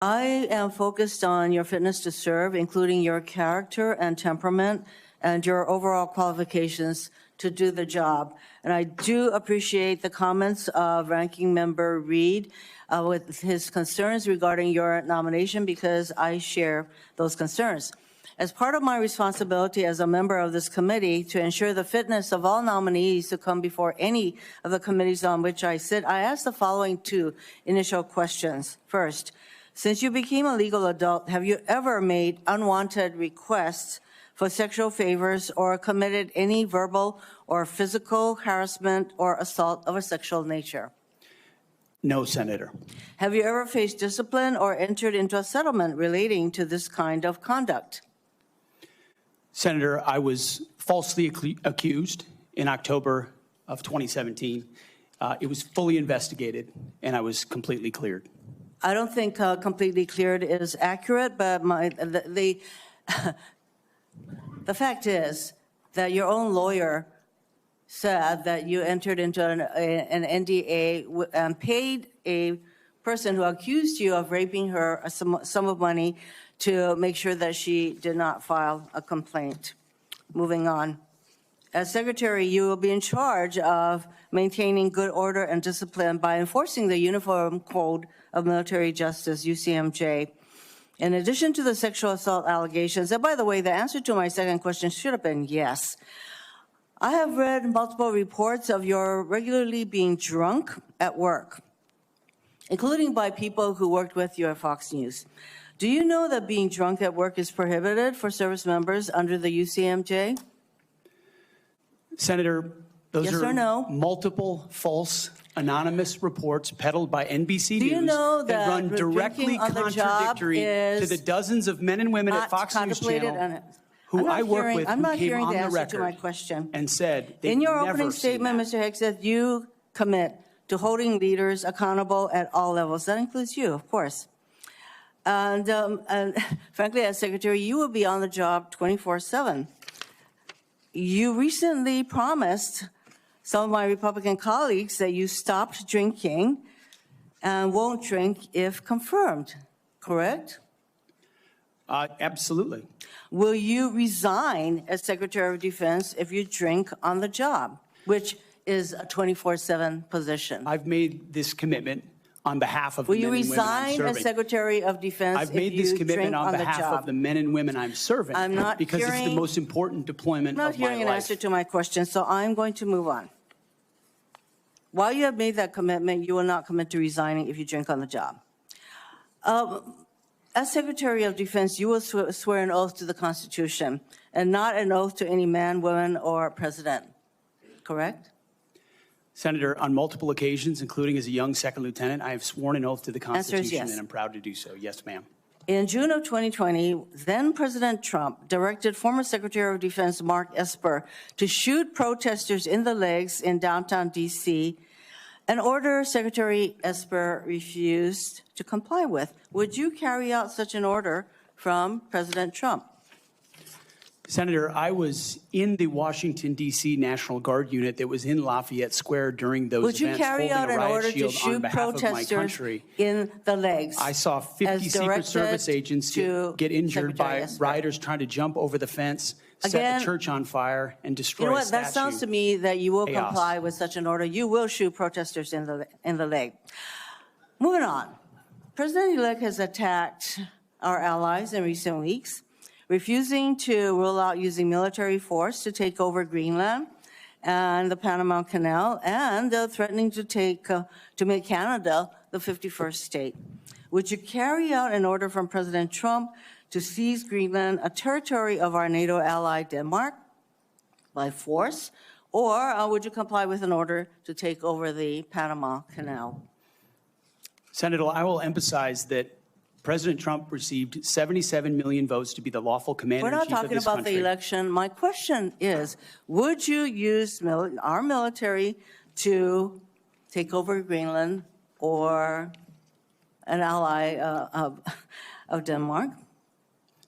I am focused on your fitness to serve, including your character and temperament and your overall qualifications to do the job. And I do appreciate the comments of Ranking Member Reed with his concerns regarding your nomination, because I share those concerns. As part of my responsibility as a member of this committee to ensure the fitness of all nominees to come before any of the committees on which I sit, I ask the following two initial questions. First, since you became a legal adult, have you ever made unwanted requests for sexual favors or committed any verbal or physical harassment or assault of a sexual nature? No, Senator. Have you ever faced discipline or entered into a settlement relating to this kind of conduct? Senator, I was falsely accused in October of 2017. It was fully investigated, and I was completely cleared. I don't think completely cleared is accurate, but the fact is that your own lawyer said that you entered into an NDA and paid a person who accused you of raping her a sum of money to make sure that she did not file a complaint. Moving on. As Secretary, you will be in charge of maintaining good order and discipline by enforcing the Uniform Code of Military Justice, UCMJ. In addition to the sexual assault allegations, and by the way, the answer to my second question should have been yes. I have read multiple reports of your regularly being drunk at work, including by people who worked with you at Fox News. Do you know that being drunk at work is prohibited for service members under the UCMJ? Senator, those yes are or no? multiple false anonymous reports peddled by NBC Do you News know that run directly contradictory to the dozens of men and women at Fox News Channel who I work with, who came on the record and said they've in your never opening statement, Mr. Hegseth, you commit to holding leaders accountable at all levels. That includes you, of course. And frankly, as Secretary, you will be on the job 24/7. You recently promised some of my Republican colleagues that you stopped drinking and won't drink if confirmed, correct? Absolutely. Will you resign as Secretary of Defense if you drink on the job, which is a 24/7 position? I've made this commitment on behalf of the Will you men and women I'm resign serving. as Secretary of Defense I've if made this you commitment drink on the behalf job? of the men and women I'm serving. I'm not because it's the hearing- most important deployment I'm not of my hearing an life. answer to my question, so I'm going to move on. While you have made that commitment, you will not commit to resigning if you drink on the job. As Secretary of Defense, you will swear an oath to the Constitution and not an oath to any man, woman, or president, correct? Senator, on multiple occasions, including as a young second lieutenant, I have sworn an oath to the Answer is Constitution, yes. and I'm proud to do so. Yes, ma'am. In June of 2020, then President Trump directed former Secretary of Defense Mark Esper to shoot protesters in the legs in downtown D.C., an order Secretary Esper refused to comply with. Would you carry out such an order from President Trump? Senator, I was in the Washington, D.C. National Guard unit that was in Lafayette Square during those Would you events, carry holding out a an riot order to shield on shoot behalf of my protesters country. in the legs? I saw 50 as Secret directed Service agents to get injured Secretary by Esper? rioters trying to jump over the fence, set Again, the church on fire, and destroy You know a what? statue. That sounds to me that you will Chaos. comply with such an order. You will shoot protesters in the leg. Moving on. President-elect has attacked our allies in recent weeks, refusing to rule out using military force to take over Greenland and the Panama Canal, and threatening to make Canada the 51st state. Would you carry out an order from President Trump to seize Greenland, a territory of our NATO ally Denmark, by force, or would you comply with an order to take over the Panama Canal? Senator, I will emphasize that President Trump received 77 million votes to be the lawful commander-in-chief of this country. We're not talking about the election. My question is, would you use our military to take over Greenland or an ally of Denmark?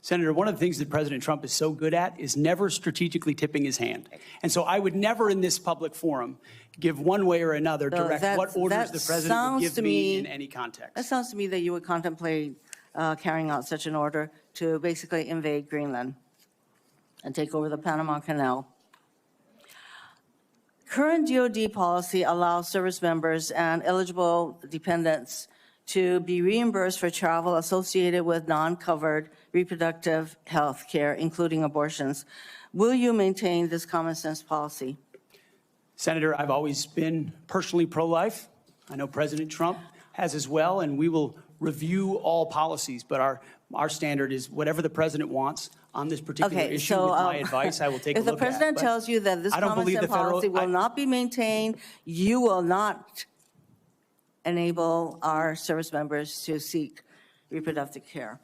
Senator, one of the things that President Trump is so good at is never strategically tipping his hand. And so I would never in this public forum give one way or another direct what orders the president would give me in any context. That sounds to me that you would contemplate carrying out such an order to basically invade Greenland and take over the Panama Canal. Current DoD policy allows service members and eligible dependents to be reimbursed for travel associated with non-covered reproductive health care, including abortions. Will you maintain this common sense policy? Senator, I've always been personally pro-life. I know President Trump has as well, and we will review all policies, but our standard is whatever the president wants on this particular issue. With my advice, I will take a look at. If the president tells you that this common sense policy will not be maintained, you will not enable our service members to seek reproductive care.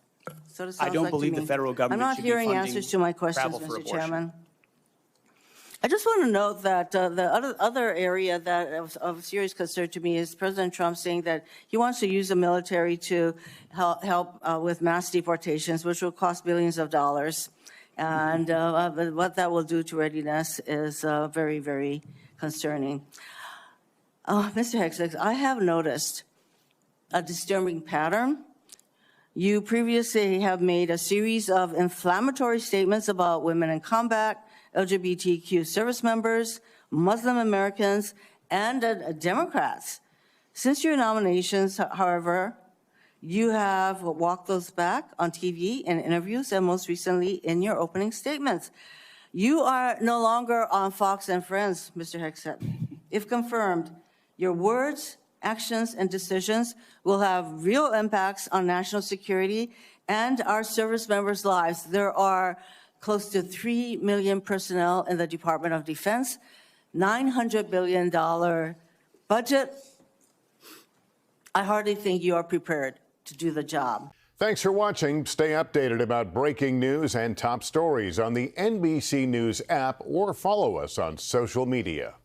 So it sounds I don't like to believe the me. federal government I'm not should be hearing funding answers to my questions, travel for Mr. abortion. Chairman. I just want to note that the other area that of serious concern to me is President Trump saying that he wants to use the military to help with mass deportations, which will cost billions of dollars. And what that will do to readiness is very, very concerning. Mr. Hegseth, I have noticed a disturbing pattern. You previously have made a series of inflammatory statements about women in combat, LGBTQ service members, Muslim Americans, and Democrats. Since your nominations, however, you have walked those back on TV in interviews and most recently in your opening statements. You are no longer on Fox and Friends, Mr. Hegseth. If confirmed, your words, actions, and decisions will have real impacts on national security and our service members' lives. There are close to 3 million personnel in the Department of Defense, $900 billion budget. I hardly think you are prepared to do the job. Thanks for watching. Stay updated about breaking news and top stories on the NBC News app or follow us on social media.